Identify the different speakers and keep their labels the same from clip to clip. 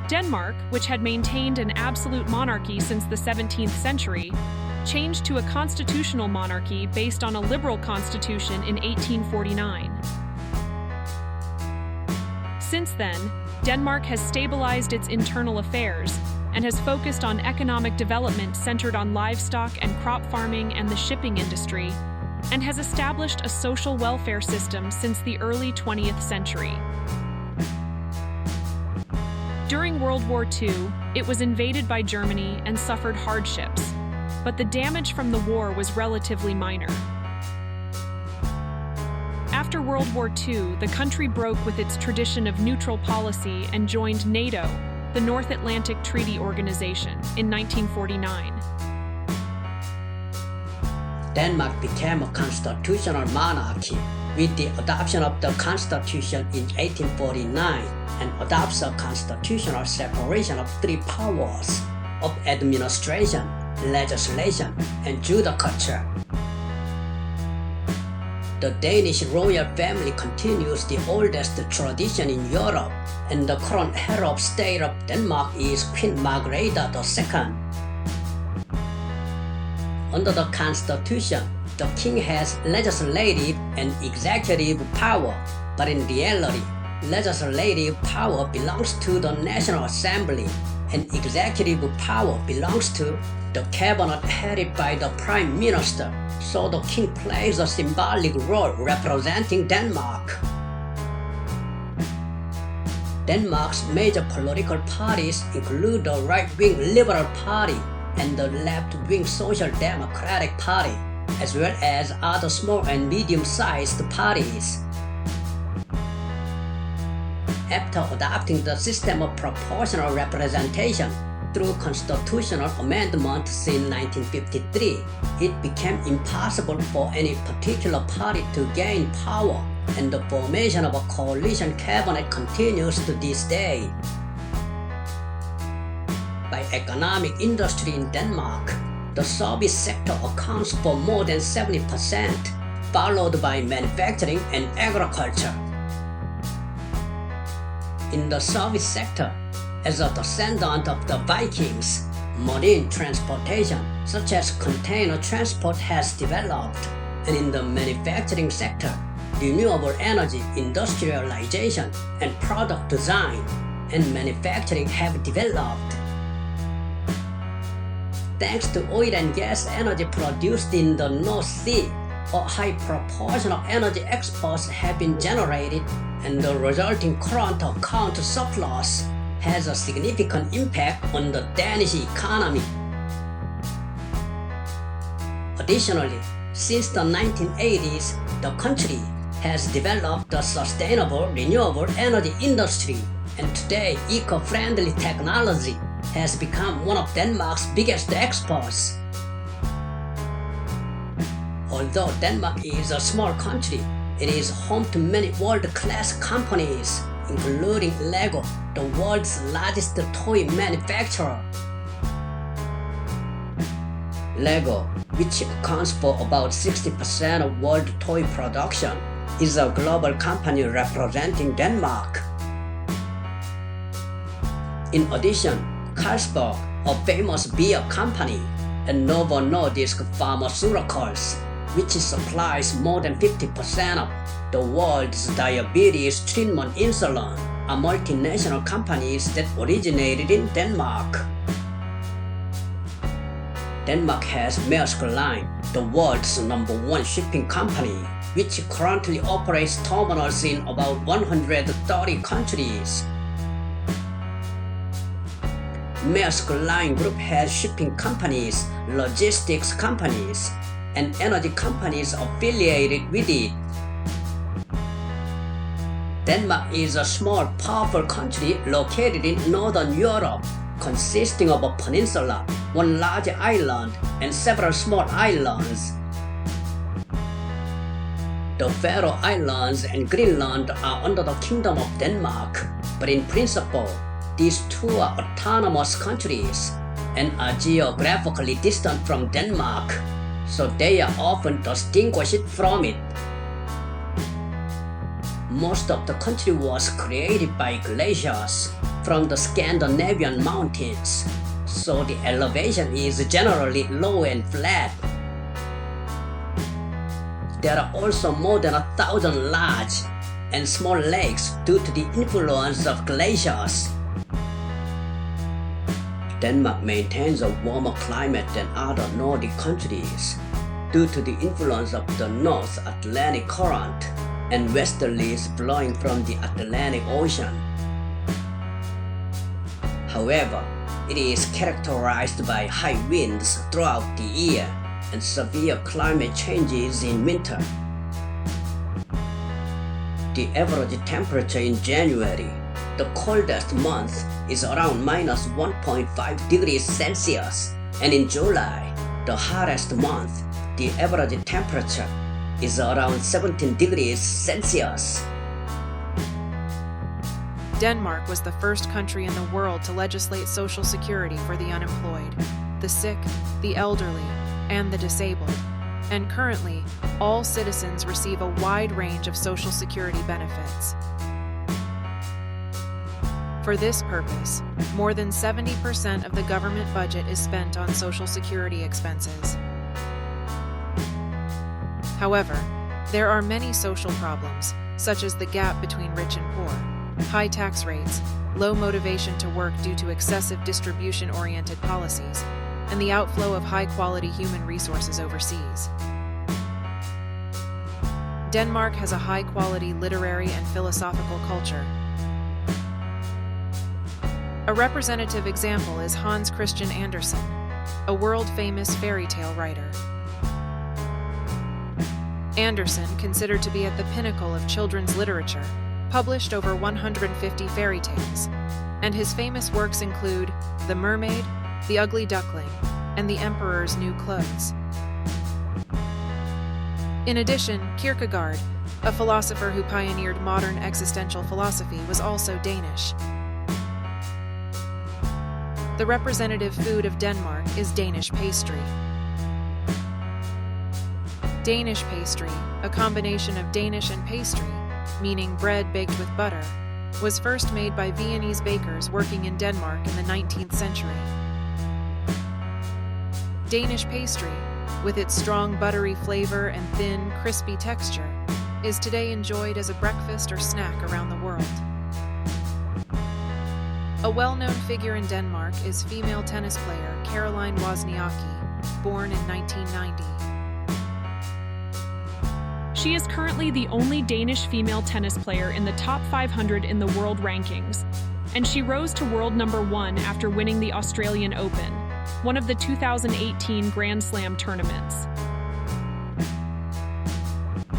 Speaker 1: Denmark, which had maintained an absolute monarchy since the 17th century, changed to a constitutional monarchy based on a liberal constitution in 1849. Since then, Denmark has stabilized its internal affairs and has focused on economic development centered on livestock and crop farming and the shipping industry, and has established a social welfare system since the early 20th century. During World War II, it was invaded by Germany and suffered hardships, but the damage from the war was relatively minor. After World War II, the country broke with its tradition of neutral policy and joined NATO, the North Atlantic Treaty Organization, in 1949.
Speaker 2: Denmark became a constitutional monarchy with the adoption of the Constitution in 1849 and adopts a constitutional separation of three powers of administration, legislation, and judicature. The Danish royal family continues the oldest tradition in Europe, and the current head of state of Denmark is Queen Margrethe II. Under the Constitution, the king has legislative and executive power, but in reality, legislative power belongs to the National Assembly, and executive power belongs to the cabinet headed by the Prime Minister, so the king plays a symbolic role representing Denmark. Denmark's major political parties include the right-wing Liberal Party and the left-wing Social Democratic Party, as well as other small and medium-sized parties. After adopting the system of proportional representation through constitutional amendments in 1953, it became impossible for any particular party to gain power, and the formation of a coalition cabinet continues to this day. By economic industry in Denmark, the service sector accounts for more than 70%, followed by manufacturing and agriculture. In the service sector, as a descendant of the Vikings, marine transportation such as container transport has developed, and in the manufacturing sector, renewable energy industrialization and product design and manufacturing have developed. Thanks to oil and gas energy produced in the North Sea, a high proportion of energy exports have been generated, and the resulting current account surplus has a significant impact on the Danish economy. Additionally, since the 1980s, the country has developed a sustainable renewable energy industry, and today eco-friendly technology has become one of Denmark's biggest exports. Although Denmark is a small country, it is home to many world-class companies, including Lego, the world's largest toy manufacturer. Lego, which accounts for about 60% of world toy production, is a global company representing Denmark. In addition, Carlsberg, a famous beer company, and Novo Nordisk Pharmaceuticals, which supplies more than 50% of the world's diabetes treatment insulin, are multinational companies that originated in Denmark. Denmark has Maersk Line, the world's #1 shipping company, which currently operates terminals in about 130 countries. Maersk Line Group has shipping companies, logistics companies, and energy companies affiliated with it. Denmark is a small, powerful country located in Northern Europe, consisting of a peninsula, one large island, and several small islands. The Faroe Islands and Greenland are under the Kingdom of Denmark, but in principle, these two are autonomous countries and are geographically distant from Denmark, so they are often distinguished from it. Most of the country was created by glaciers, from the Scandinavian mountains, so the elevation is generally low and flat. There are also more than 1,000 large and small lakes due to the influence of glaciers. Denmark maintains a warmer climate than other Nordic countries due to the influence of the North Atlantic Current and westerlies blowing from the Atlantic Ocean. However, it is characterized by high winds throughout the year and severe climate changes in winter. The average temperature in January, the coldest month, is around minus 1.5 degrees Celsius, and in July, the hottest month, the average temperature is around 17 degrees Celsius.
Speaker 3: Denmark was the first country in the world to legislate Social Security for the unemployed, the sick, the elderly, and the disabled. And currently, all citizens receive a wide range of Social Security benefits. For this purpose, more than 70% of the government budget is spent on Social Security expenses. However, there are many social problems, such as the gap between rich and poor, high tax rates, low motivation to work due to excessive distribution-oriented policies, and the outflow of high-quality human resources overseas. Denmark has a high-quality literary and philosophical culture. A representative example is Hans Christian Andersen, a world-famous fairy tale writer. Andersen, considered to be at the pinnacle of children's literature, published over 150 fairy tales, and his famous works include The Mermaid, The Ugly Duckling, and The Emperor's New Clothes. In addition, Kierkegaard, a philosopher who pioneered modern existential philosophy, was also Danish. The representative food of Denmark is Danish pastry. Danish pastry, a combination of Danish and pastry, meaning bread baked with butter, was first made by Viennese bakers working in Denmark in the 19th century. Danish pastry, with its strong buttery flavor and thin, crispy texture, is today enjoyed as a breakfast or snack around the world. A well-known figure in Denmark is female tennis player Caroline Wozniacki, born in 1990.
Speaker 1: She is currently the only Danish female tennis player in the top 500 in the world rankings, and she rose to world number 1 after winning the Australian Open, one of the 2018 Grand Slam tournaments.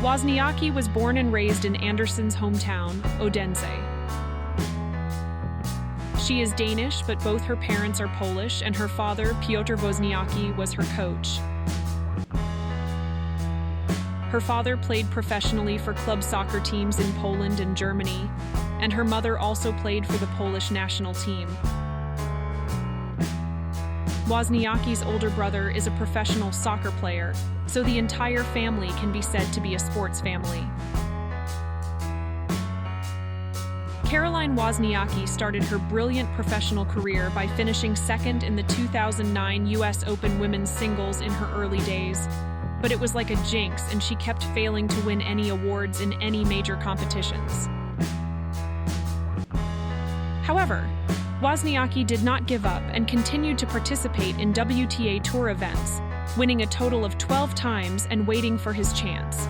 Speaker 1: Wozniacki was born and raised in Andersen's hometown, Odense. She is Danish, but both her parents are Polish, and her father, Piotr Wozniacki, was her coach. Her father played professionally for club soccer teams in Poland and Germany, and her mother also played for the Polish national team. Wozniacki's older brother is a professional soccer player, so the entire family can be said to be a sports family. Caroline Wozniacki started her brilliant professional career by finishing second in the 2009 US Open women's singles in her early days, but it was like a jinx and she kept failing to win any awards in any major competitions. However, Wozniacki did not give up and continued to participate in WTA Tour events, winning a total of 12 times and waiting for his chance.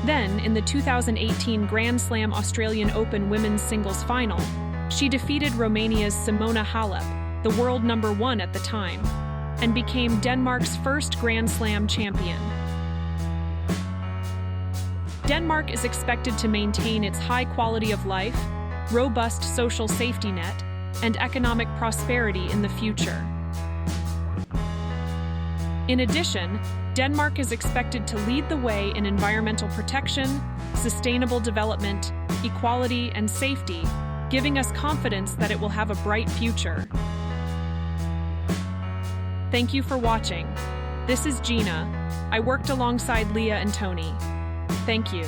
Speaker 1: Then, in the 2018 Grand Slam Australian Open women's singles final, she defeated Romania's Simona Halep, the world number 1 at the time, and became Denmark's first Grand Slam champion. Denmark is expected to maintain its high quality of life, robust social safety net, and economic prosperity in the future. In addition, Denmark is expected to lead the way in environmental protection, sustainable development, equality, and safety, giving us confidence that it will have a bright future. Thank you for watching. This is Gina. I worked alongside Leah and Tony. Thank you.